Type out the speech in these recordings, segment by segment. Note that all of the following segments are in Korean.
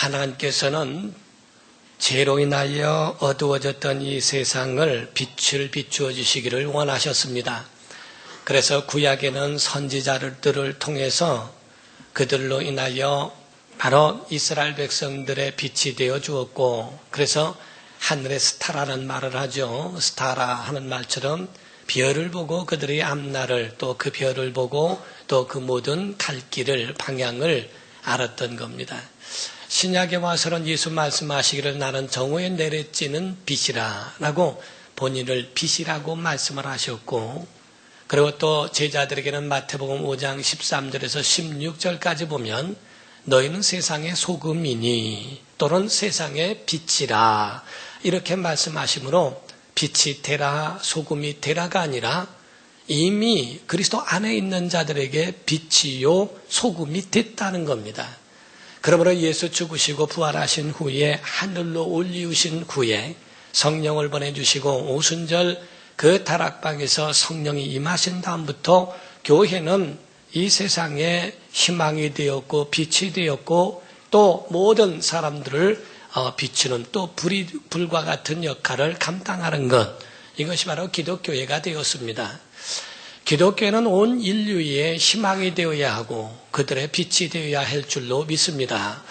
하나님께서는 죄로 인하여 어두워졌던 이 세상을 빛을 비추어 주시기를 원하셨습니다. 그래서 구약에는 선지자들을 통해서 그들로 인하여 바로 이스라엘 백성들의 빛이 되어 주었고, 그래서 하늘의 스타라는 말을 하죠. 스타라 하는 말처럼 별을 보고 그들의 앞날을, 또 그 별을 보고 또 그 모든 갈 길을, 방향을 알았던 겁니다. 신약에 와서는 예수 말씀하시기를 나는 정오에 내려지는 빛이라 라고 본인을 빛이라고 말씀을 하셨고, 그리고 또 제자들에게는 마태복음 5장 13절에서 16절까지 보면 너희는 세상의 소금이니 또는 세상의 빛이라 이렇게 말씀하시므로 빛이 되라, 소금이 되라가 아니라 이미 그리스도 안에 있는 자들에게 빛이요 소금이 됐다는 겁니다. 그러므로 예수 죽으시고 부활하신 후에 하늘로 올리우신 후에 성령을 보내주시고 오순절 그 다락방에서 성령이 임하신 다음부터 교회는 이 세상에 희망이 되었고 빛이 되었고 또 모든 사람들을 비추는 또 불과 같은 역할을 감당하는 것, 이것이 바로 기독교회가 되었습니다. 기독교회는 온 인류의 희망이 되어야 하고 그들의 빛이 되어야 할 줄로 믿습니다.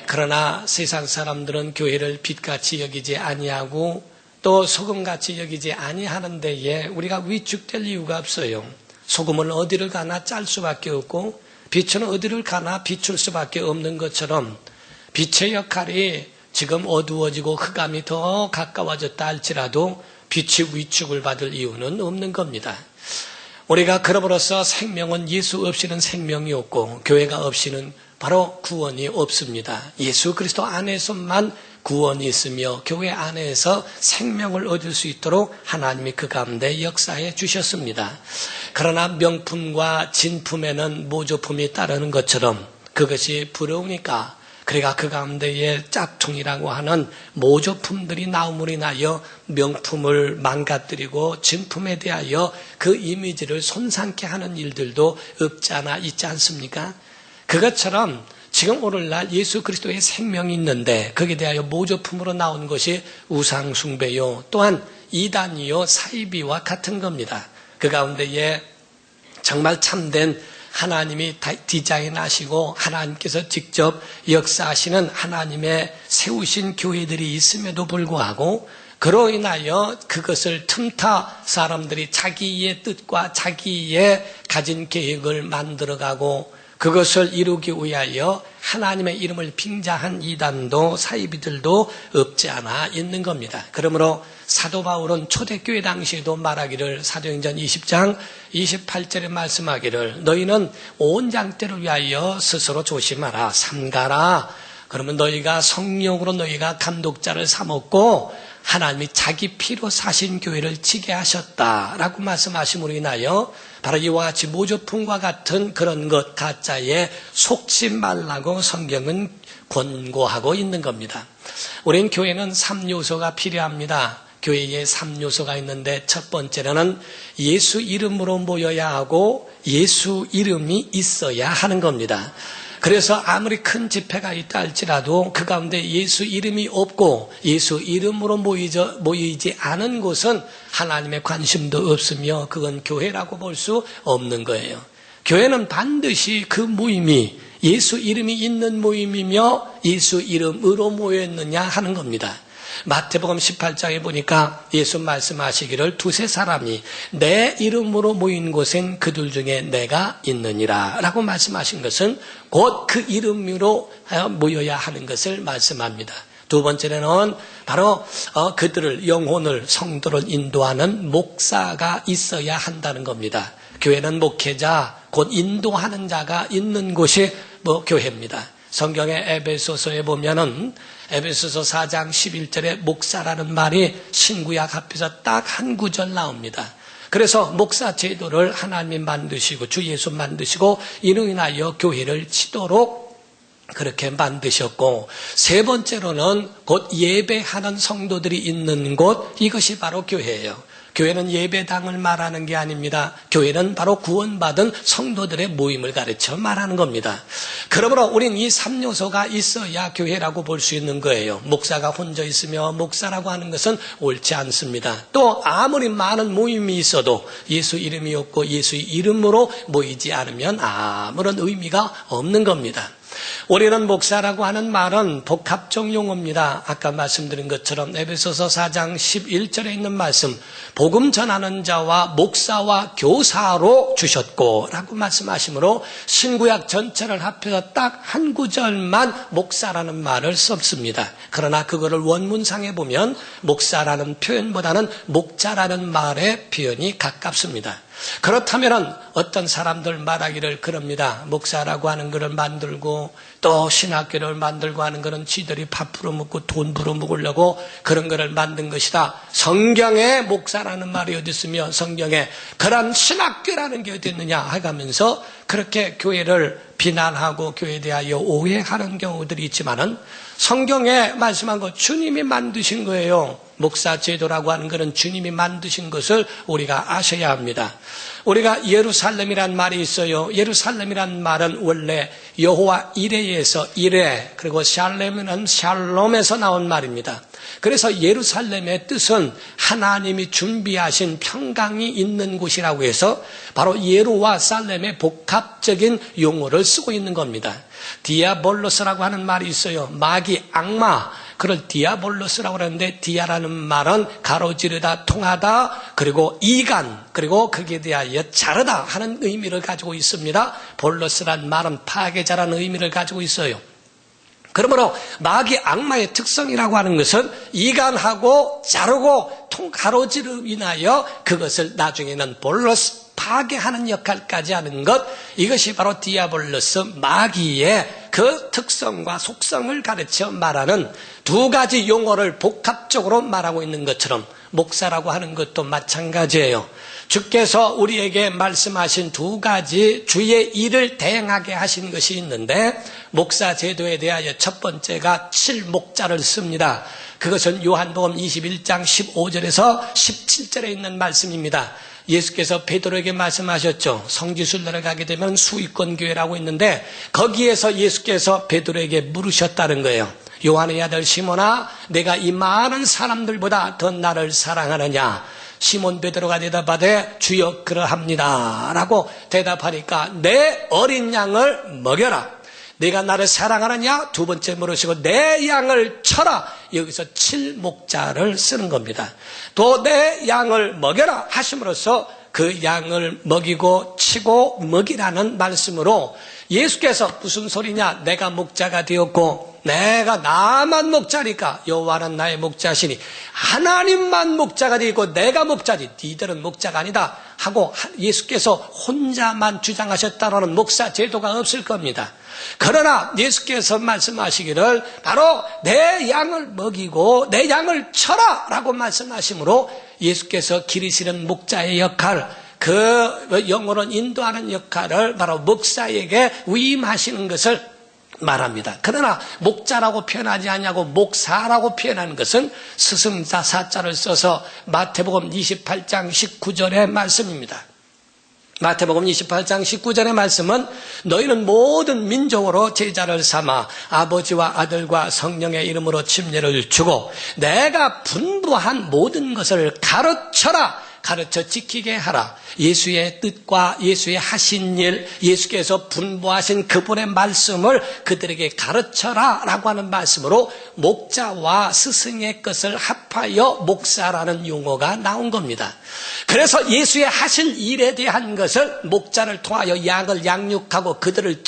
그러나 세상 사람들은 교회를 빛같이 여기지 아니하고 또 소금같이 여기지 아니하는 데에 우리가 위축될 이유가 없어요. 소금은 어디를 가나 짤 수밖에 없고 빛은 어디를 가나 비출 수밖에 없는 것처럼 빛의 역할이 지금 어두워지고 흑암이 더 가까워졌다 할지라도 빛이 위축을 받을 이유는 없는 겁니다. 우리가 그럼으로써 생명은 예수 없이는 생명이 없고 교회가 없이는 바로 구원이 없습니다. 예수 그리스도 안에서만 구원이 있으며 교회 안에서 생명을 얻을 수 있도록 하나님이 그 가운데 역사해 주셨습니다. 그러나 명품과 진품에는 모조품이 따르는 것처럼 그것이 부러우니까 그러니까 그 가운데에 짝퉁이라고 하는 모조품들이 나옴으로 인하여 명품을 망가뜨리고 진품에 대하여 그 이미지를 손상케 하는 일들도 없지 않아 있지 않습니까? 그것처럼 지금 오늘날 예수 그리스도의 생명이 있는데 거기에 대하여 모조품으로 나온 것이 우상숭배요 또한 이단이요 사이비와 같은 겁니다. 그 가운데에 정말 참된 하나님이 디자인하시고 하나님께서 직접 역사하시는 하나님의 세우신 교회들이 있음에도 불구하고 그로 인하여 그것을 틈타 사람들이 자기의 뜻과 자기의 가진 계획을 만들어가고 그것을 이루기 위하여 하나님의 이름을 빙자한 이단도 사이비들도 없지 않아 있는 겁니다. 그러므로 사도 바울은 초대교회 당시에도 말하기를 사도행전 20장 28절에 말씀하기를 너희는 온 장대를 위하여 스스로 조심하라 삼가라. 그러면 너희가 성령으로 너희가 감독자를 삼았고 하나님이 자기 피로 사신 교회를 지게 하셨다라고 말씀하심으로 인하여 바로 이와 같이 모조품과 같은 그런 것 가짜에 속지 말라고 성경은 권고하고 있는 겁니다. 우린 교회는 3요소가 필요합니다. 교회에 3요소가 있는데 첫 번째로는 예수 이름으로 모여야 하고 예수 이름이 있어야 하는 겁니다. 그래서 아무리 큰 집회가 있다 할지라도 그 가운데 예수 이름이 없고 예수 이름으로 모이지 않은 곳은 하나님의 관심도 없으며 그건 교회라고 볼 수 없는 거예요. 교회는 반드시 그 모임이 예수 이름이 있는 모임이며 예수 이름으로 모였느냐 하는 겁니다. 마태복음 18장에 보니까 예수 말씀하시기를 두세 사람이 내 이름으로 모인 곳엔 그들 중에 내가 있느니라 라고 말씀하신 것은 곧 그 이름으로 모여야 하는 것을 말씀합니다. 두 번째는 바로 그들을 영혼을 성도를 인도하는 목사가 있어야 한다는 겁니다. 교회는 목회자 곧 인도하는 자가 있는 곳이 교회입니다. 성경의 에베소서에 보면은 에베소서 4장 11절에 목사라는 말이 신구약 앞에서 딱 한 구절 나옵니다. 그래서 목사 제도를 하나님이 만드시고 주 예수 만드시고 이로 인하여 교회를 치도록 그렇게 만드셨고 세 번째로는 곧 예배하는 성도들이 있는 곳 이것이 바로 교회예요. 교회는 예배당을 말하는 게 아닙니다. 교회는 바로 구원받은 성도들의 모임을 가르쳐 말하는 겁니다. 그러므로 우린 이 3요소가 있어야 교회라고 볼 수 있는 거예요. 목사가 혼자 있으며 목사라고 하는 것은 옳지 않습니다. 또 아무리 많은 모임이 있어도 예수 이름이 없고 예수 이름으로 모이지 않으면 아무런 의미가 없는 겁니다. 우리는 목사라고 하는 말은 복합적 용어입니다. 아까 말씀드린 것처럼 에베소서 4장 11절에 있는 말씀, 복음 전하는 자와 목사와 교사로 주셨고 라고 말씀하시므로 신구약 전체를 합해서 딱 한 구절만 목사라는 말을 썼습니다. 그러나 그거를 원문상에 보면 목사라는 표현보다는 목자라는 말의 표현이 가깝습니다. 그렇다면 어떤 사람들 말하기를 그럽니다. 목사라고 하는 것을 만들고 또 신학교를 만들고 하는 것은 지들이 밥 풀어먹고 돈 벌어먹으려고 그런 것을 만든 것이다. 성경에 목사라는 말이 어디 있으며 성경에 그런 신학교라는 게 어디 있느냐 해가면서 그렇게 교회를 비난하고 교회에 대하여 오해하는 경우들이 있지만은 성경에 말씀한 것 주님이 만드신 거예요. 목사 제도라고 하는 것은 주님이 만드신 것을 우리가 아셔야 합니다. 우리가 예루살렘이란 말이 있어요. 예루살렘이란 말은 원래 여호와 이레에서 이레 그리고 샬렘은 샬롬에서 나온 말입니다. 그래서 예루살렘의 뜻은 하나님이 준비하신 평강이 있는 곳이라고 해서 바로 예루와 살렘의 복합적인 용어를 쓰고 있는 겁니다. 디아볼로스라고 하는 말이 있어요. 마귀, 악마, 그걸 디아볼로스라고 하는데 디아라는 말은 가로지르다, 통하다, 그리고 이간, 그리고 거기에 대하여 자르다 하는 의미를 가지고 있습니다. 볼로스란 말은 파괴자라는 의미를 가지고 있어요. 그러므로 마귀 악마의 특성이라고 하는 것은 이간하고 자르고 가로지르 인하여 그것을 나중에는 볼로스 파괴하는 역할까지 하는 것, 이것이 바로 디아볼로스 마귀의 그 특성과 속성을 가르쳐 말하는 두 가지 용어를 복합적으로 말하고 있는 것처럼 목사라고 하는 것도 마찬가지예요. 주께서 우리에게 말씀하신 두 가지 주의 일을 대행하게 하신 것이 있는데 목사 제도에 대하여 첫 번째가 칠목자를 씁니다. 그것은 요한복음 21장 15절에서 17절에 있는 말씀입니다. 예수께서 베드로에게 말씀하셨죠. 성지순례를 가게 되면 수익권 교회라고 있는데 거기에서 예수께서 베드로에게 물으셨다는 거예요. 요한의 아들 시몬아, 내가 이 많은 사람들보다 더 나를 사랑하느냐? 시몬 베드로가 대답하되 주여 그러합니다 라고 대답하니까 내 어린 양을 먹여라. 내가 나를 사랑하느냐? 두 번째 물으시고 내 양을 쳐라. 여기서 칠목자를 쓰는 겁니다. 또 내 양을 먹여라 하심으로써 그 양을 먹이고 치고 먹이라는 말씀으로 예수께서 무슨 소리냐? 내가 목자가 되었고 내가 나만 목자니까 여호와는 나의 목자시니 하나님만 목자가 되고 내가 목자지 니들은 목자가 아니다 하고 예수께서 혼자만 주장하셨다는 목사 제도가 없을 겁니다. 그러나 예수께서 말씀하시기를 바로 내 양을 먹이고 내 양을 쳐라 라고 말씀하시므로 예수께서 기르시는 목자의 역할, 그 영혼을 인도하는 역할을 바로 목사에게 위임하시는 것을 말합니다. 그러나 목자라고 표현하지 않냐고 목사라고 표현하는 것은 스승자 사자를 써서 마태복음 28장 19절의 말씀입니다. 마태복음 28장 19절의 말씀은 너희는 모든 민족으로 제자를 삼아 아버지와 아들과 성령의 이름으로 침례를 주고 내가 분부한 모든 것을 가르쳐라. 가르쳐 지키게 하라. 예수의 뜻과 예수의 하신 일, 예수께서 분부하신 그분의 말씀을 그들에게 가르쳐라 라고 하는 말씀으로 목자와 스승의 것을 합하여 목사라는 용어가 나온 겁니다. 그래서 예수의 하신 일에 대한 것을 목자를 통하여 양을 양육하고 그들을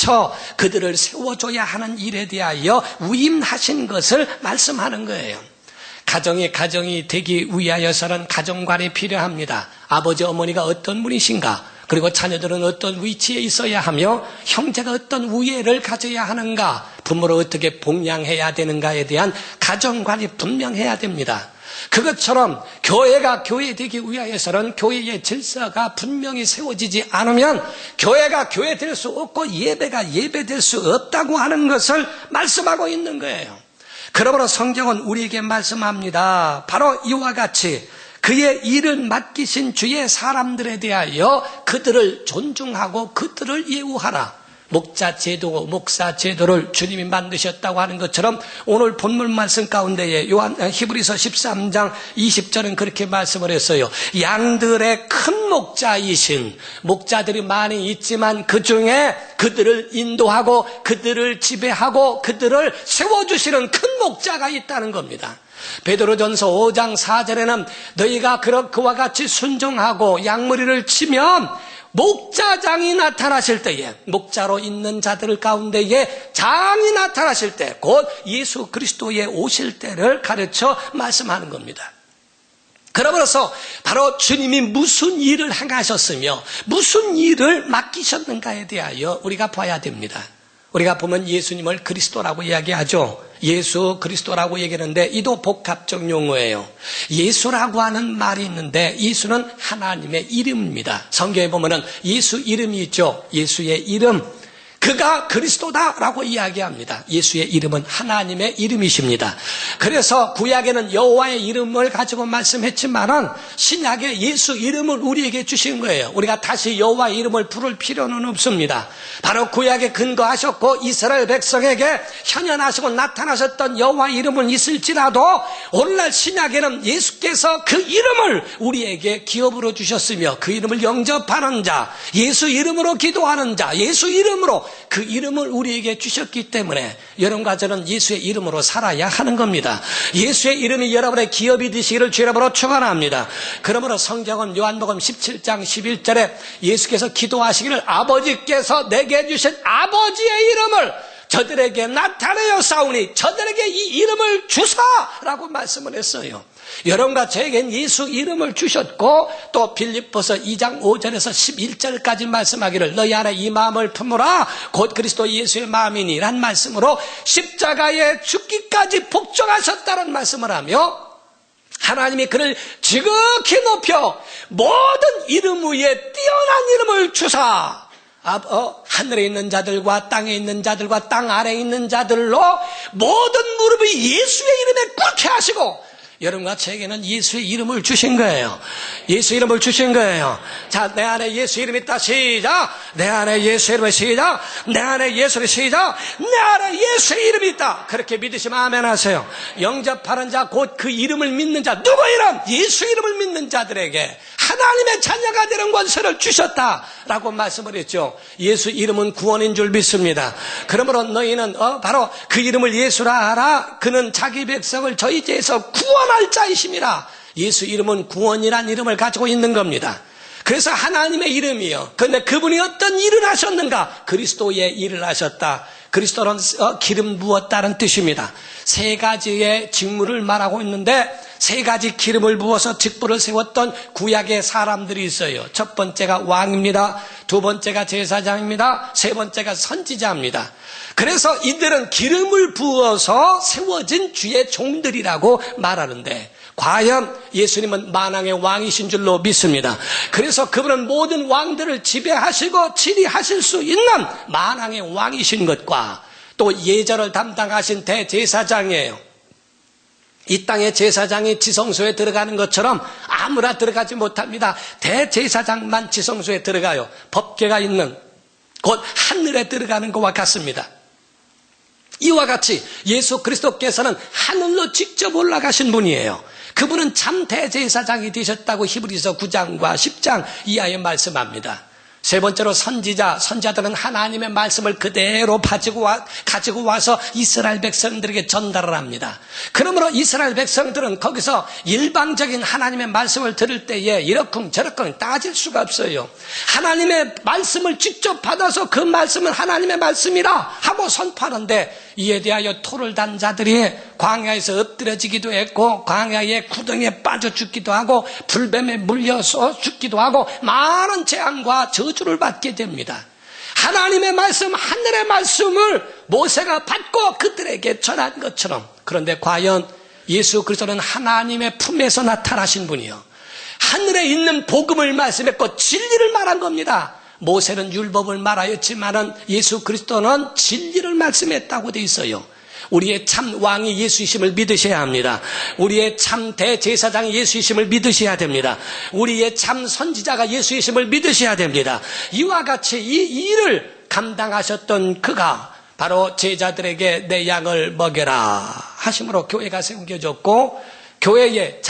그들을 세워줘야 하는 일에 대하여 위임하신 것을 말씀하는 거예요. 가정이 되기 위하여서는 가정관이 필요합니다. 아버지 어머니가 어떤 분이신가, 그리고 자녀들은 어떤 위치에 있어야 하며 형제가 어떤 우애를 가져야 하는가, 부모를 어떻게 복양해야 되는가에 대한 가정관이 분명해야 됩니다. 그것처럼 교회가 교회 되기 위하여서는 교회의 질서가 분명히 세워지지 않으면 교회가 교회 될 수 없고 예배가 예배 될 수 없다고 하는 것을 말씀하고 있는 거예요. 그러므로 성경은 우리에게 말씀합니다. 바로 이와 같이 그의 일을 맡기신 주의 사람들에 대하여 그들을 존중하고 그들을 예우하라. 목자 제도, 목사 제도를 주님이 만드셨다고 하는 것처럼 오늘 본문 말씀 가운데에 히브리서 13장 20절은 그렇게 말씀을 했어요. 양들의 큰 목자이신, 목자들이 많이 있지만 그 중에 그들을 인도하고 그들을 지배하고 그들을 세워주시는 큰 목자가 있다는 겁니다. 베드로전서 5장 4절에는 너희가 그와 같이 순종하고 양무리를 치면 목자장이 나타나실 때에, 목자로 있는 자들 가운데에 장이 나타나실 때, 곧 예수 그리스도의 오실 때를 가르쳐 말씀하는 겁니다. 그러므로서 바로 주님이 무슨 일을 행하셨으며 무슨 일을 맡기셨는가에 대하여 우리가 봐야 됩니다. 우리가 보면 예수님을 그리스도라고 이야기하죠. 예수 그리스도라고 얘기하는데 이도 복합적 용어예요. 예수라고 하는 말이 있는데 예수는 하나님의 이름입니다. 성경에 보면은 예수 이름이 있죠. 예수의 이름. 그가 그리스도다라고 이야기합니다. 예수의 이름은 하나님의 이름이십니다. 그래서 구약에는 여호와의 이름을 가지고 말씀했지만은 신약에 예수 이름을 우리에게 주신 거예요. 우리가 다시 여호와의 이름을 부를 필요는 없습니다. 바로 구약에 근거하셨고 이스라엘 백성에게 현현하시고 나타나셨던 여호와의 이름은 있을지라도 오늘날 신약에는 예수께서 그 이름을 우리에게 기업으로 주셨으며 그 이름을 영접하는 자, 예수 이름으로 기도하는 자, 예수 이름으로 그 이름을 우리에게 주셨기 때문에 여러분과 저는 예수의 이름으로 살아야 하는 겁니다. 예수의 이름이 여러분의 기업이 되시기를 주 이름으로 축원합니다. 그러므로 성경은 요한복음 17장 11절에 예수께서 기도하시기를 아버지께서 내게 주신 아버지의 이름을 저들에게 나타내어 싸우니 저들에게 이 이름을 주사라고 말씀을 했어요. 여러분과 저에겐 예수 이름을 주셨고 또 빌립보서 2장 5절에서 11절까지 말씀하기를 너희 안에 이 마음을 품으라 곧 그리스도 예수의 마음이니 라는 말씀으로 십자가에 죽기까지 복종하셨다는 말씀을 하며 하나님이 그를 지극히 높여 모든 이름 위에 뛰어난 이름을 주사 하늘에 있는 자들과 땅에 있는 자들과 땅 아래에 있는 자들로 모든 무릎이 예수의 이름에 꿇게 하시고 여러분과 저에게는 예수의 이름을 주신 거예요. 예수 이름을 주신 거예요. 자, 내 안에 예수 이름이 있다. 시작. 내 안에 예수 이름이 시작. 내 안에 예수의 시작. 내 안에 예수의 이름이 있다. 그렇게 믿으시면 아멘 하세요. 영접하는 자, 곧 그 이름을 믿는 자, 누구 이름? 예수 이름을 믿는 자들에게 하나님의 자녀가 되는 권세를 주셨다라고 말씀을 했죠. 예수 이름은 구원인 줄 믿습니다. 그러므로 너희는 바로 그 이름을 예수라 하라. 그는 자기 백성을 저희 죄에서 구원할 자이심이라. 예수 이름은 구원이란 이름을 가지고 있는 겁니다. 그래서 하나님의 이름이요. 그런데 그분이 어떤 일을 하셨는가? 그리스도의 일을 하셨다. 그리스도는 기름 부었다는 뜻입니다. 세 가지의 직무를 말하고 있는데 세 가지 기름을 부어서 직분을 세웠던 구약의 사람들이 있어요. 첫 번째가 왕입니다. 두 번째가 제사장입니다. 세 번째가 선지자입니다. 그래서 이들은 기름을 부어서 세워진 주의 종들이라고 말하는데 과연 예수님은 만왕의 왕이신 줄로 믿습니다. 그래서 그분은 모든 왕들을 지배하시고 치리하실 수 있는 만왕의 왕이신 것과 또 예절을 담당하신 대제사장이에요. 이 땅의 제사장이 지성소에 들어가는 것처럼 아무나 들어가지 못합니다. 대제사장만 지성소에 들어가요. 법궤가 있는 곧 하늘에 들어가는 것과 같습니다. 이와 같이 예수 그리스도께서는 하늘로 직접 올라가신 분이에요. 그분은 참 대제사장이 되셨다고 히브리서 9장과 10장 이하에 말씀합니다. 세 번째로 선지자들은 하나님의 말씀을 그대로 가지고 와서 이스라엘 백성들에게 전달을 합니다. 그러므로 이스라엘 백성들은 거기서 일방적인 하나님의 말씀을 들을 때에 이러쿵저러쿵 따질 수가 없어요. 하나님의 말씀을 직접 받아서 그 말씀은 하나님의 말씀이라 하고 선포하는데 이에 대하여 토를 단 자들이 광야에서 엎드려지기도 했고 광야의 구덩이에 빠져 죽기도 하고 불뱀에 물려서 죽기도 하고 많은 재앙과 저주를 받게 됩니다. 하나님의 말씀, 하늘의 말씀을 모세가 받고 그들에게 전한 것처럼 그런데 과연 예수 그리스도는 하나님의 품에서 나타나신 분이요 하늘에 있는 복음을 말씀했고 진리를 말한 겁니다. 모세는 율법을 말하였지만은 예수 그리스도는 진리를 말씀했다고 돼 있어요. 우리의 참 왕이 예수이심을 믿으셔야 합니다. 우리의 참 대제사장이 예수이심을 믿으셔야 됩니다. 우리의 참 선지자가 예수이심을 믿으셔야 됩니다. 이와 같이 이 일을 감당하셨던 그가 바로 제자들에게 내 양을 먹여라 하심으로 교회가 세워졌고, 교회에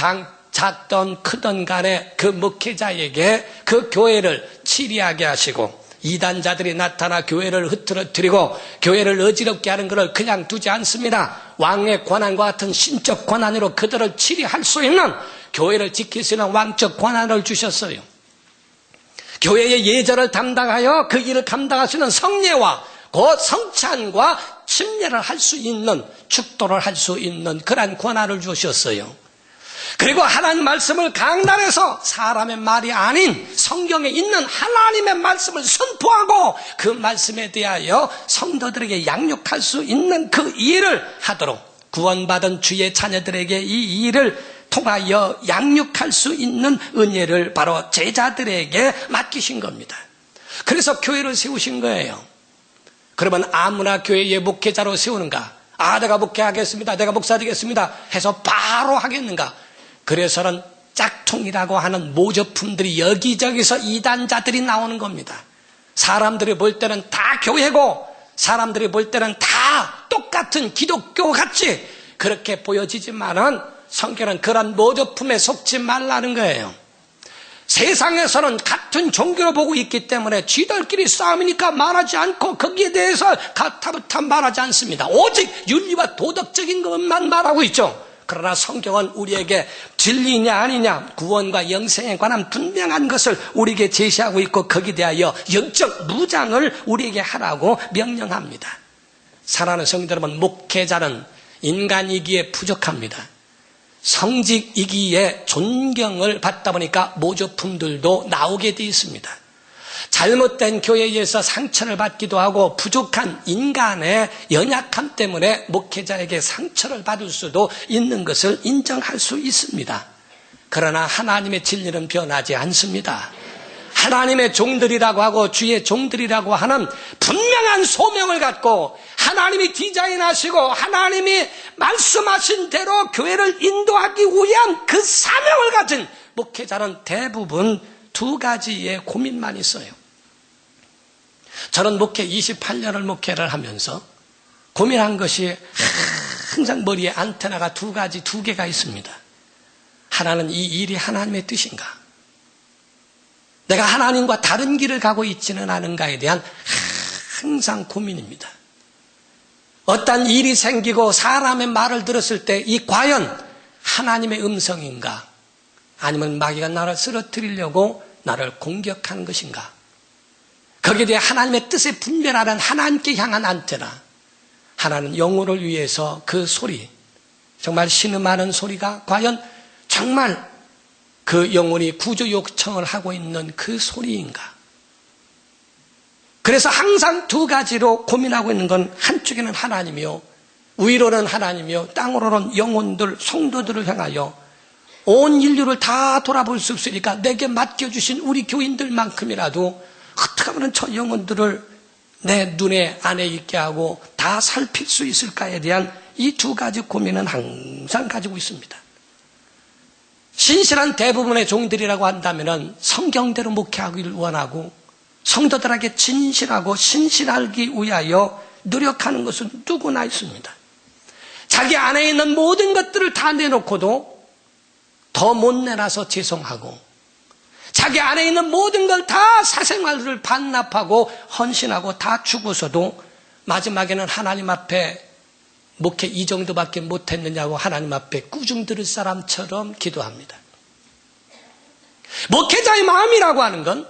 작던 크던 간에 그 목회자에게 그 교회를 치리하게 하시고, 이단자들이 나타나 교회를 흐트러뜨리고 교회를 어지럽게 하는 것을 그냥 두지 않습니다. 왕의 권한과 같은 신적 권한으로 그들을 치리할 수 있는, 교회를 지킬 수 있는 왕적 권한을 주셨어요. 교회의 예절을 담당하여 그 일을 감당하시는 성례와 곧 성찬과 침례를 할 수 있는, 축도를 할 수 있는 그러한 권한을 주셨어요. 그리고 하나님 말씀을 강단에서 사람의 말이 아닌 성경에 있는 하나님의 말씀을 선포하고 그 말씀에 대하여 성도들에게 양육할 수 있는 그 일을 하도록, 구원받은 주의 자녀들에게 이 일을 통하여 양육할 수 있는 은혜를 바로 제자들에게 맡기신 겁니다. 그래서 교회를 세우신 거예요. 그러면 아무나 교회의 목회자로 세우는가? 내가 목회하겠습니다, 내가 목사 되겠습니다 해서 바로 하겠는가? 그래서는 짝퉁이라고 하는 모조품들이 여기저기서 이단자들이 나오는 겁니다. 사람들이 볼 때는 다 교회고, 사람들이 볼 때는 다 똑같은 기독교 같이 그렇게 보여지지만은 성경은 그런 모조품에 속지 말라는 거예요. 세상에서는 같은 종교로 보고 있기 때문에 쥐들끼리 싸움이니까 말하지 않고 거기에 대해서 가타부타 말하지 않습니다. 오직 윤리와 도덕적인 것만 말하고 있죠. 그러나 성경은 우리에게 진리냐 아니냐, 구원과 영생에 관한 분명한 것을 우리에게 제시하고 있고, 거기에 대하여 영적 무장을 우리에게 하라고 명령합니다. 사랑하는 성도 여러분, 목회자는 인간이기에 부족합니다. 성직이기에 존경을 받다 보니까 모조품들도 나오게 되어 있습니다. 잘못된 교회에서 상처를 받기도 하고, 부족한 인간의 연약함 때문에 목회자에게 상처를 받을 수도 있는 것을 인정할 수 있습니다. 그러나 하나님의 진리는 변하지 않습니다. 하나님의 종들이라고 하고 주의 종들이라고 하는 분명한 소명을 갖고, 하나님이 디자인하시고 하나님이 말씀하신 대로 교회를 인도하기 위한 그 사명을 가진 목회자는 대부분 두 가지의 고민만 있어요. 저는 목회 28년을 목회를 하면서 고민한 것이 항상 머리에 안테나가 두 개가 있습니다. 하나는 이 일이 하나님의 뜻인가? 내가 하나님과 다른 길을 가고 있지는 않은가에 대한 항상 고민입니다. 어떤 일이 생기고 사람의 말을 들었을 때 이 과연 하나님의 음성인가? 아니면 마귀가 나를 쓰러뜨리려고 나를 공격하는 것인가? 거기에 대해 하나님의 뜻에 분별하는 하나님께 향한 안테나. 하나는 영혼을 위해서 그 소리, 정말 신음하는 소리가 과연 정말 그 영혼이 구조 요청을 하고 있는 그 소리인가? 그래서 항상 두 가지로 고민하고 있는 건, 한쪽에는 하나님이요, 위로는 하나님이요, 땅으로는 영혼들, 성도들을 향하여 온 인류를 다 돌아볼 수 없으니까 내게 맡겨주신 우리 교인들만큼이라도 어떻게 하면 저 영혼들을 내 눈에 안에 있게 하고 다 살필 수 있을까에 대한 이 두 가지 고민은 항상 가지고 있습니다. 신실한 대부분의 종들이라고 한다면 성경대로 목회하기를 원하고, 성도들에게 진실하고 신실하기 위하여 노력하는 것은 누구나 있습니다. 자기 안에 있는 모든 것들을 다 내놓고도 더 못 내놔서 죄송하고, 자기 안에 있는 모든 걸 다 사생활을 반납하고 헌신하고 다 주고서도 마지막에는 하나님 앞에 목회 이 정도밖에 못했느냐고 하나님 앞에 꾸중 들을 사람처럼 기도합니다. 목회자의 마음이라고 하는 건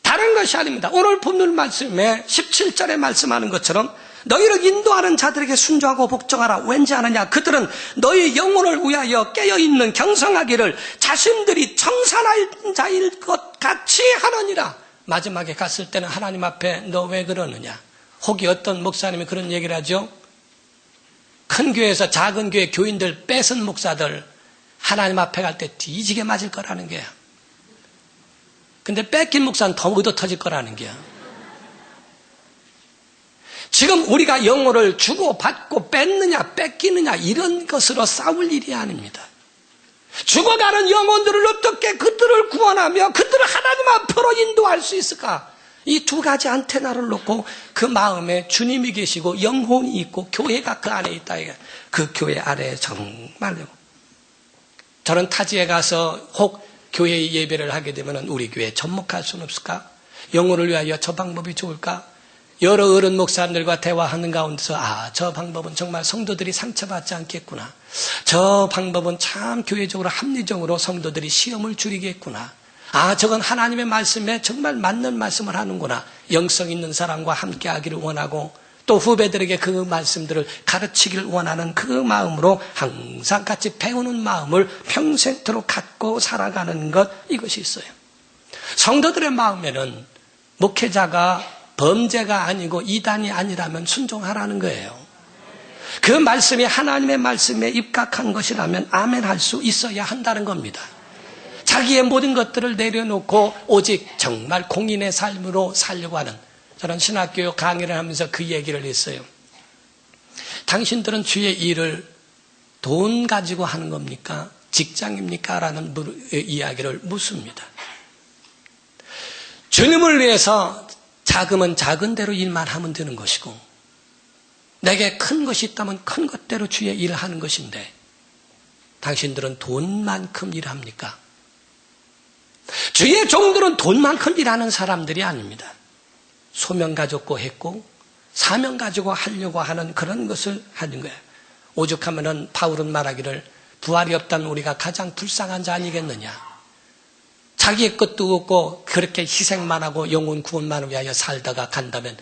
다른 것이 아닙니다. 오늘 본문 말씀에 17절에 말씀하는 것처럼 너희를 인도하는 자들에게 순종하고 복종하라. 왠지 아느냐? 그들은 너희 영혼을 위하여 깨어있는 경성하기를 자신들이 청산할 자일 것 같이 하느니라. 마지막에 갔을 때는 하나님 앞에 너 왜 그러느냐? 혹이 어떤 목사님이 그런 얘기를 하죠. 큰 교회에서 작은 교회 교인들 뺏은 목사들 하나님 앞에 갈 때 뒤지게 맞을 거라는 거야. 근데 뺏긴 목사는 더 얻어 터질 거라는 거야. 지금 우리가 영혼을 주고 받고 뺏느냐 뺏기느냐 이런 것으로 싸울 일이 아닙니다. 죽어가는 영혼들을 어떻게 그들을 구원하며 그들을 하나님 앞으로 인도할 수 있을까? 이 두 가지 안테나를 놓고 그 마음에 주님이 계시고 영혼이 있고 교회가 그 안에 있다. 그 교회 아래에 정말로 저는 타지에 가서 혹 교회 예배를 하게 되면 우리 교회에 접목할 수는 없을까? 영혼을 위하여 저 방법이 좋을까? 여러 어른 목사님들과 대화하는 가운데서 저 방법은 정말 성도들이 상처받지 않겠구나. 저 방법은 참 교회적으로 합리적으로 성도들이 시험을 줄이겠구나. 저건 하나님의 말씀에 정말 맞는 말씀을 하는구나. 영성 있는 사람과 함께 하기를 원하고 또 후배들에게 그 말씀들을 가르치기를 원하는 그 마음으로 항상 같이 배우는 마음을 평생토록 갖고 살아가는 것, 이것이 있어요. 성도들의 마음에는 목회자가 범죄가 아니고 이단이 아니라면 순종하라는 거예요. 그 말씀이 하나님의 말씀에 입각한 것이라면 아멘 할 수 있어야 한다는 겁니다. 자기의 모든 것들을 내려놓고 오직 정말 공인의 삶으로 살려고 하는, 저는 신학교육 강의를 하면서 그 얘기를 했어요. 당신들은 주의 일을 돈 가지고 하는 겁니까? 직장입니까? 라는 이야기를 묻습니다. 주님을 위해서 자금은 작은 대로 일만 하면 되는 것이고, 내게 큰 것이 있다면 큰 것대로 주의 일을 하는 것인데 당신들은 돈만큼 일합니까? 주의 종들은 돈만큼 일하는 사람들이 아닙니다. 소명 가졌고 했고 사명 가지고 하려고 하는 그런 것을 하는 거예요. 오죽하면은 바울은 말하기를 부활이 없다면 우리가 가장 불쌍한 자 아니겠느냐. 자기의 것도 없고 그렇게 희생만 하고 영혼 구원만 위하여 살다가 간다면,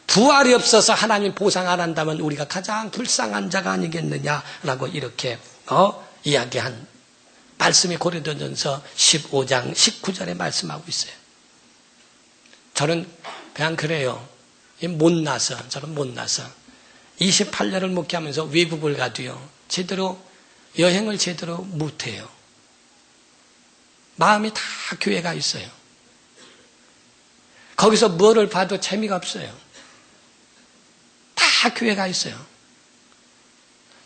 부활이 없어서 하나님 보상 안 한다면 우리가 가장 불쌍한 자가 아니겠느냐라고 이렇게 이야기한 말씀이 고린도전서 15장 19절에 말씀하고 있어요. 저는 그냥 그래요. 저는 못나서 28년을 목회하면서 외국을 가도요, 여행을 제대로 못해요. 마음이 다 교회가 있어요. 거기서 뭐를 봐도 재미가 없어요. 다 교회가 있어요.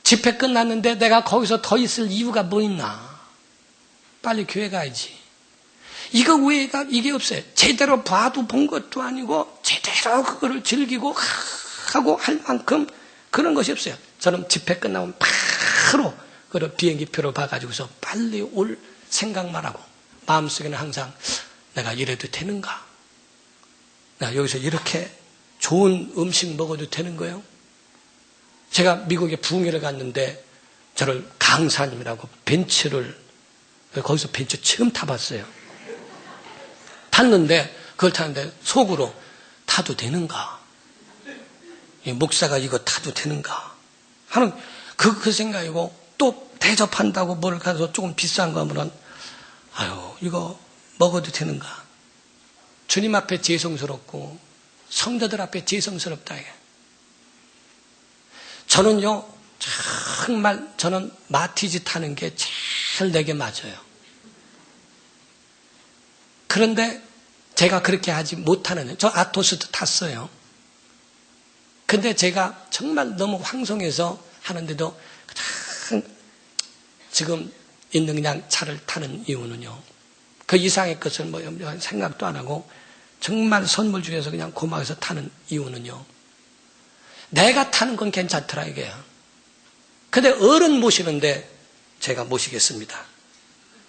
집회 끝났는데 내가 거기서 더 있을 이유가 뭐 있나? 빨리 교회 가야지. 이게 없어요. 제대로 봐도 본 것도 아니고 제대로 그거를 즐기고 하고 할 만큼 그런 것이 없어요. 저는 집회 끝나면 바로 그 비행기표를 봐가지고서 빨리 올 생각만 하고, 마음속에는 항상 내가 이래도 되는가? 나 여기서 이렇게 좋은 음식 먹어도 되는 거예요? 제가 미국에 부흥회를 갔는데 저를 강사님이라고 거기서 벤츠 처음 타봤어요. 그걸 타는데 속으로 타도 되는가? 목사가 이거 타도 되는가? 하는 그 생각이고, 또 대접한다고 뭘 가서 조금 비싼 거 하면은 이거 먹어도 되는가? 주님 앞에 죄송스럽고 성도들 앞에 죄송스럽다. 저는요, 정말 저는 마티즈 타는 게 제일 내게 맞아요. 그런데 제가 그렇게 하지 못하는, 저 아토스도 탔어요. 근데 제가 정말 너무 황송해서 하는데도 지금 있는 그냥 차를 타는 이유는요, 그 이상의 것을 생각도 안 하고 정말 선물 중에서 그냥 고마워서 타는 이유는요, 내가 타는 건 괜찮더라 이게요. 근데 어른 모시는데 제가 모시겠습니다.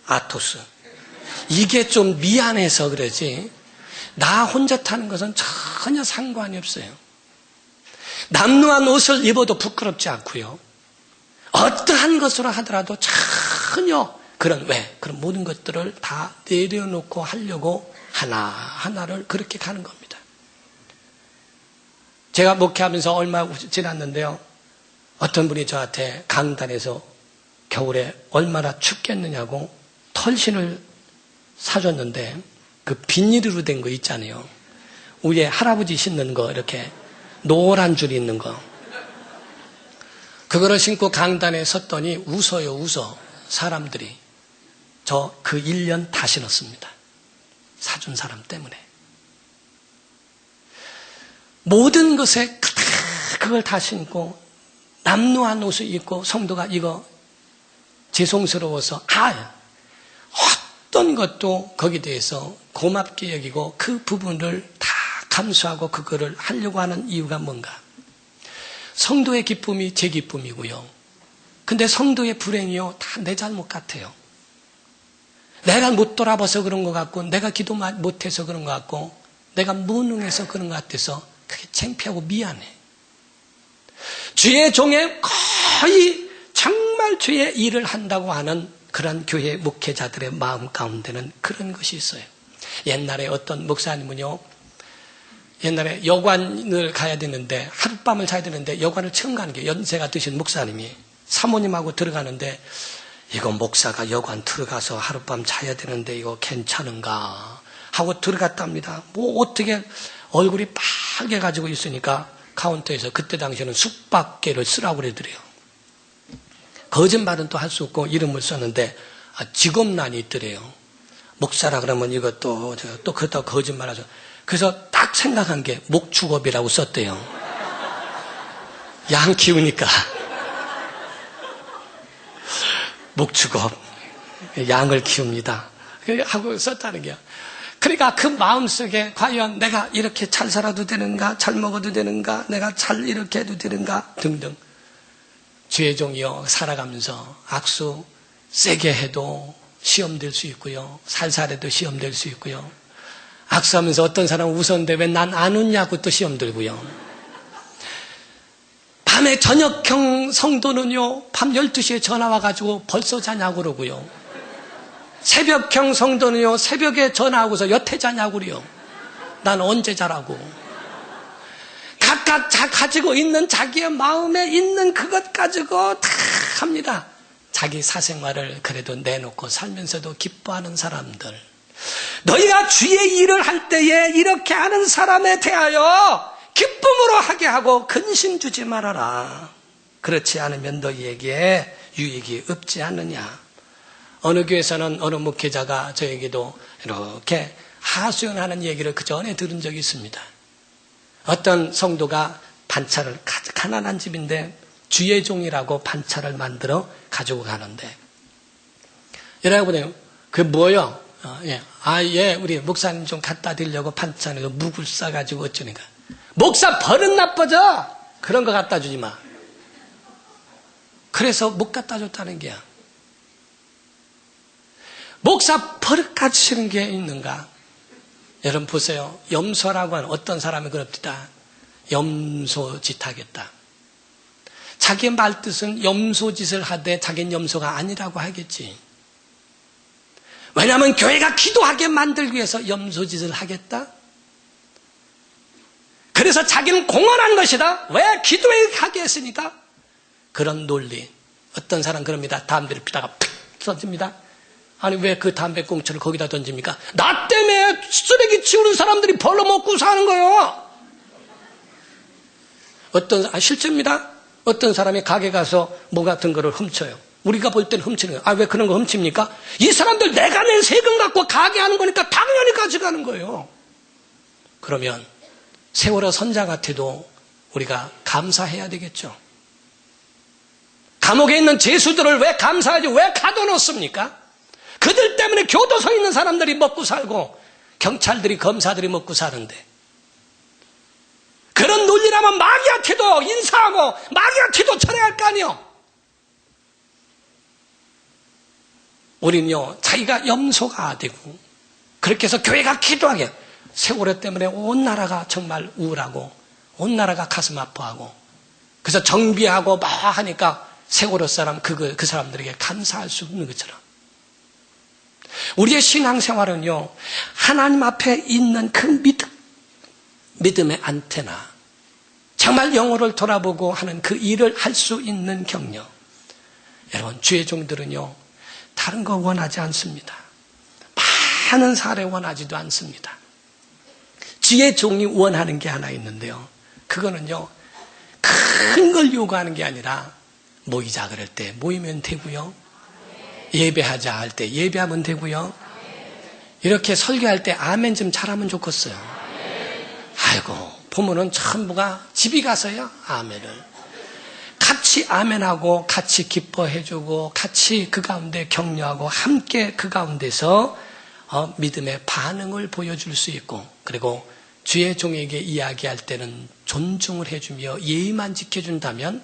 아토스. 이게 좀 미안해서 그러지, 나 혼자 타는 것은 전혀 상관이 없어요. 남루한 옷을 입어도 부끄럽지 않고요, 어떠한 것으로 하더라도 전혀 그런 모든 것들을 다 내려놓고 하려고 하나하나를 그렇게 가는 겁니다. 제가 목회하면서 얼마 지났는데요, 어떤 분이 저한테 강단에서 겨울에 얼마나 춥겠느냐고 털신을 사줬는데, 그 비닐으로 된 거 있잖아요. 위에 할아버지 신는 거, 이렇게 노란 줄이 있는 거. 그거를 신고 강단에 섰더니 웃어. 사람들이. 저 그 1년 다 신었습니다. 사준 사람 때문에. 모든 것에 그걸 다 신고 남루한 옷을 입고 성도가 이거 죄송스러워서 어떤 것도 거기에 대해서 고맙게 여기고 그 부분을 다 감수하고 그거를 하려고 하는 이유가 뭔가? 성도의 기쁨이 제 기쁨이고요. 근데 성도의 불행이요, 다 내 잘못 같아요. 내가 못 돌아봐서 그런 것 같고, 내가 기도 못해서 그런 것 같고, 내가 무능해서 그런 것 같아서 그게 창피하고 미안해. 주의 종의 거의 정말 주의 일을 한다고 하는 그런 교회 목회자들의 마음 가운데는 그런 것이 있어요. 옛날에 어떤 목사님은요, 옛날에 여관을 가야 되는데, 하룻밤을 자야 되는데, 여관을 처음 가는 게 연세가 드신 목사님이 사모님하고 들어가는데, 이거 목사가 여관 들어가서 하룻밤 자야 되는데, 이거 괜찮은가? 하고 들어갔답니다. 뭐, 어떻게 얼굴이 빨개 가지고 있으니까 카운터에서 그때 당시에는 숙박계를 쓰라고 그러더래요. 거짓말은 또 할 수 없고 이름을 썼는데, 직업란이 있더래요. 목사라 그러면 이것도, 또 그렇다고 거짓말 하죠. 그래서 딱 생각한 게 목축업이라고 썼대요. 양 키우니까. 목축업. 양을 키웁니다. 하고 썼다는 게요. 그러니까 그 마음속에 과연 내가 이렇게 잘 살아도 되는가, 잘 먹어도 되는가, 내가 잘 이렇게 해도 되는가 등등. 주의 종이요, 살아가면서 악수 세게 해도 시험 될 수 있고요. 살살해도 시험 될 수 있고요. 악수하면서 어떤 사람은 웃었는데 왜 난 안 웃냐고 또 시험 들고요. 밤에 저녁형 성도는요, 밤 12시에 전화 와가지고 벌써 자냐고 그러고요. 새벽형 성도는요, 새벽에 전화하고서 여태 자냐고 그래요. 난 언제 자라고. 각각 가지고 있는 자기의 마음에 있는 그것 가지고 다 합니다. 자기 사생활을 그래도 내놓고 살면서도 기뻐하는 사람들. 너희가 주의 일을 할 때에 이렇게 하는 사람에 대하여 기쁨으로 하게 하고 근심 주지 말아라. 그렇지 않으면 너희에게 유익이 없지 않느냐. 어느 교회에서는 어느 목회자가 저에게도 이렇게 하소연하는 얘기를 그 전에 들은 적이 있습니다. 어떤 성도가 반차를, 가난한 집인데 주의 종이라고 반차를 만들어 가지고 가는데, 여러분, 그게 뭐요? 우리 목사님 좀 갖다 드리려고 반찬에서 묵을 싸가지고 어쩌니까. 목사 버릇 나빠져! 그런 거 갖다 주지 마. 그래서 못 갖다 줬다는 게야. 목사 버릇 가지시는 게 있는가? 여러분 보세요. 염소라고 하는 어떤 사람이 그럽니다. 염소짓 하겠다. 자기 말뜻은 염소짓을 하되 자기는 염소가 아니라고 하겠지. 왜냐하면 교회가 기도하게 만들기 위해서 염소짓을 하겠다? 그래서 자기는 공헌한 것이다. 왜 기도하게 했으니까? 그런 논리. 어떤 사람 그럽니다. 담배를 피다가 픽 던집니다. 아니 왜 그 담배꽁초를 거기다 던집니까? 나 때문에 쓰레기 치우는 사람들이 벌러 먹고 사는 거예요. 실제입니다. 어떤 사람이 가게 가서 뭐 같은 거를 훔쳐요. 우리가 볼 때는 훔치는 거예요. 왜 그런 거 훔칩니까? 이 사람들 내가 낸 세금 갖고 가게 하는 거니까 당연히 가져가는 거예요. 그러면 세월호 선자 같아도 우리가 감사해야 되겠죠. 감옥에 있는 죄수들을 왜 감사하지? 왜 가둬놓습니까? 그들 때문에 교도소에 있는 사람들이 먹고 살고 경찰들이 검사들이 먹고 사는데, 그런 논리라면 마귀한테도 인사하고 마귀한테도 철회할 거 아니요. 우리는요, 자기가 염소가 되고 그렇게 해서 교회가 기도하게, 세월호 때문에 온 나라가 정말 우울하고 온 나라가 가슴 아파하고, 그래서 정비하고 막 하니까 세월호 사람 그 사람들에게 감사할 수 없는 것처럼, 우리의 신앙생활은요, 하나님 앞에 있는 그 믿음의 안테나, 정말 영혼을 돌아보고 하는 그 일을 할 수 있는 경력. 여러분, 주의 종들은요, 다른 거 원하지 않습니다. 많은 사례 원하지도 않습니다. 주의 종이 원하는 게 하나 있는데요, 그거는요, 큰 걸 요구하는 게 아니라 모이자 그럴 때 모이면 되고요, 예배하자 할 때 예배하면 되고요, 이렇게 설교할 때 아멘 좀 잘하면 좋겠어요. 아이고 부모는 전부가 집이 가서요 아멘을 같이 아멘하고 같이 기뻐해주고 같이 그 가운데 격려하고 함께 그 가운데서 믿음의 반응을 보여줄 수 있고, 그리고 주의 종에게 이야기할 때는 존중을 해주며 예의만 지켜준다면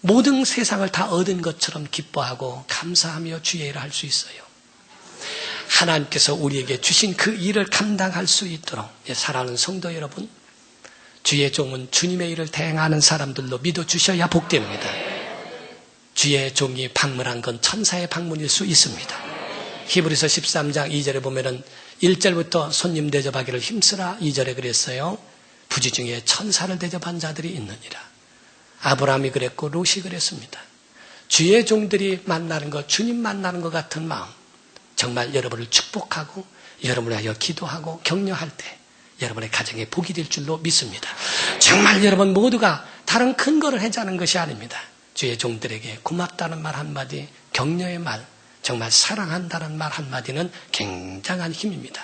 모든 세상을 다 얻은 것처럼 기뻐하고 감사하며 주의 일을 할 수 있어요. 하나님께서 우리에게 주신 그 일을 감당할 수 있도록, 사랑하는 성도 여러분, 주의 종은 주님의 일을 대행하는 사람들로 믿어주셔야 복됩니다. 주의 종이 방문한 건 천사의 방문일 수 있습니다. 히브리서 13장 2절에 보면은 1절부터 손님 대접하기를 힘쓰라 2절에 그랬어요. 부지 중에 천사를 대접한 자들이 있느니라. 아브라함이 그랬고 롯이 그랬습니다. 주의 종들이 만나는 것, 주님 만나는 것 같은 마음, 정말 여러분을 축복하고 여러분을 위하여 기도하고 격려할 때 여러분의 가정에 복이 될 줄로 믿습니다. 정말 여러분 모두가 다른 근거를 하자는 것이 아닙니다. 주의 종들에게 고맙다는 말 한마디, 격려의 말, 정말 사랑한다는 말 한마디는 굉장한 힘입니다.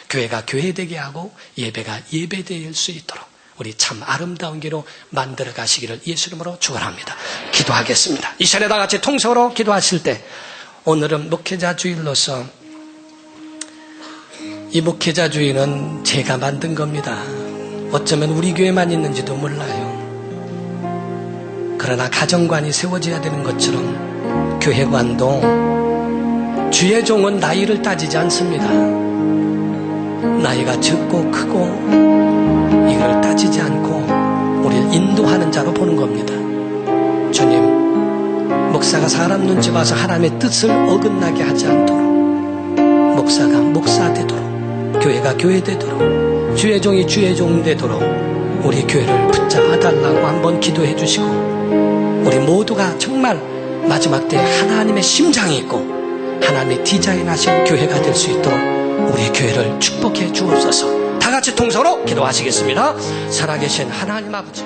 교회가 교회되게 하고 예배가 예배될 수 있도록 우리 참 아름다운 길로 만들어 가시기를 예수 이름으로 축원합니다. 기도하겠습니다. 이 시간에 다 같이 통성으로 기도하실 때, 오늘은 목회자 주일로서 이 목회자 주일은 제가 만든 겁니다. 어쩌면 우리 교회만 있는지도 몰라요. 그러나 가정관이 세워져야 되는 것처럼 교회관도 주의 종은 나이를 따지지 않습니다. 나이가 적고 크고 이걸 따지지 않고 우리를 인도하는 자로 보는 겁니다. 주님, 목사가 사람 눈치 봐서 하나님의 뜻을 어긋나게 하지 않도록, 목사가 목사 되도록, 교회가 교회 되도록, 주의 종이 주의 종 되도록 우리 교회를 붙잡아 달라고 한번 기도해 주시고, 우리 모두가 정말 마지막 때 하나님의 심장이 있고 하나님의 디자인하신 교회가 될 수 있도록 우리 교회를 축복해 주옵소서. 다 같이 통성으로 기도하시겠습니다. 살아계신 하나님 아버지,